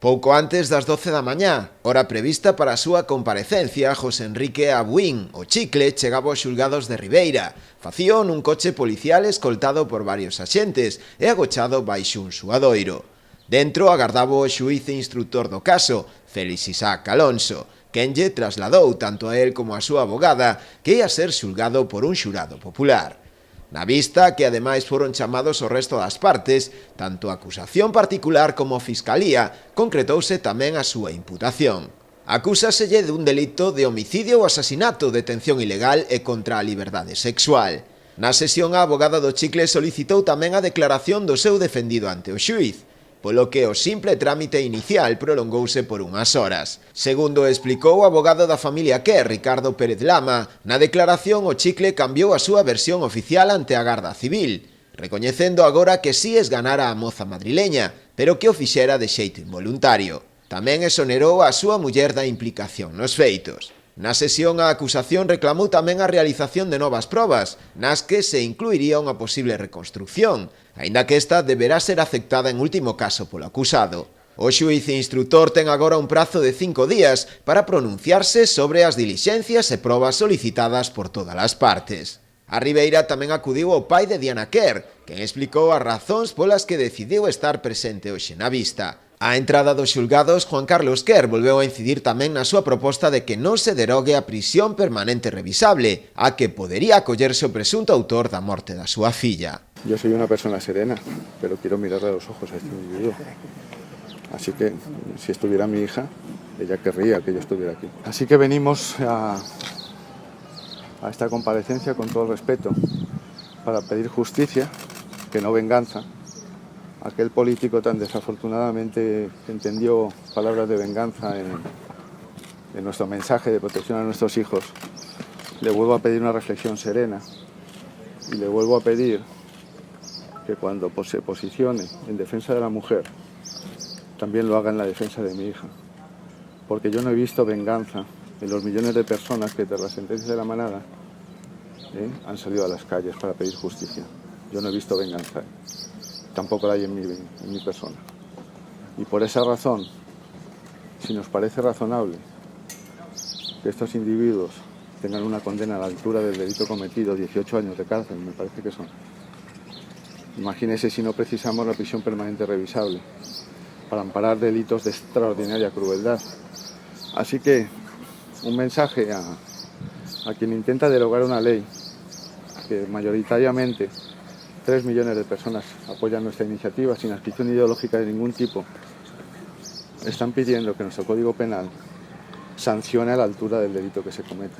Pouco antes das 12 da mañá, hora prevista para a súa comparecencia, José Enrique Abuín, o Chicle, chegaba aos xulgados de Ribeira. Facío nun coche policial escoltado por varios axentes e agochado baixo un suadoiro. Dentro agardaba o xuíz e instructor do caso, Félix Isaac Alonso, quen lle trasladou tanto a él como a súa abogada que ia ser xulgado por un xurado popular. Na vista, que ademais foron chamados o resto das partes, tanto a acusación particular como a Fiscalía, concretouse tamén a súa imputación. Acúsaselle dun delito de homicidio ou asasinato, detención ilegal e contra a liberdade sexual. Na sesión, a abogada do Chicle solicitou tamén a declaración do seu defendido ante o xuíz, polo que o simple trámite inicial prolongouse por unhas horas. Segundo explicou o abogado da familia que, Ricardo Pérez Lama, na declaración o Chicle cambiou a súa versión oficial ante a Garda Civil, recoñecendo agora que si esganara a moza madrileña, pero que o fixera de xeito involuntario. Tamén exonerou a súa muller da implicación nos feitos. Na sesión, a acusación reclamou tamén a realización de novas probas, nas que se incluiría unha posible reconstrucción, aínda que esta deberá ser aceptada en último caso polo acusado. O xuíz instructor ten agora un prazo de 5 días para pronunciarse sobre as dilixencias e probas solicitadas por todas as partes. A Ribeira tamén acudiu o pai de Diana Quer, quen explicou as razóns polas que decidiu estar presente hoxe na vista. A entrada dos xulgados, Juan Carlos Quer volveu a incidir tamén na súa proposta de que non se derogue a prisión permanente revisable, a que podería acollerse o presunto autor da morte da súa filla. Yo soy una persona serena, pero quiero mirarle a los ojos a este individuo. Así que, si estuviera mi hija, ella querría que yo estuviera aquí. Así que venimos a esta comparecencia con todo el respeto, para pedir justicia, que no venganza. Aquel político tan desafortunadamente entendió palabras de venganza en nuestro mensaje de protección a nuestros hijos. Le vuelvo a pedir una reflexión serena y le vuelvo a pedir que cuando se posicione en defensa de la mujer, también lo haga en la defensa de mi hija. Porque yo no he visto venganza en los millones de personas que tras la sentencia de la manada han salido a las calles para pedir justicia. Yo no he visto venganza. Tampoco la hay en mi persona. Y por esa razón, si nos parece razonable que estos individuos tengan una condena a la altura del delito cometido, 18 años de cárcel, me parece que son. Imagínese si no precisamos la prisión permanente revisable para amparar delitos de extraordinaria crueldad. Así que un mensaje a quien intenta derogar una ley que mayoritariamente 3 millones de personas apoyan nuestra iniciativa sin adscripción ideológica de ningún tipo. Están pidiendo que nuestro Código Penal sancione a la altura del delito que se comete.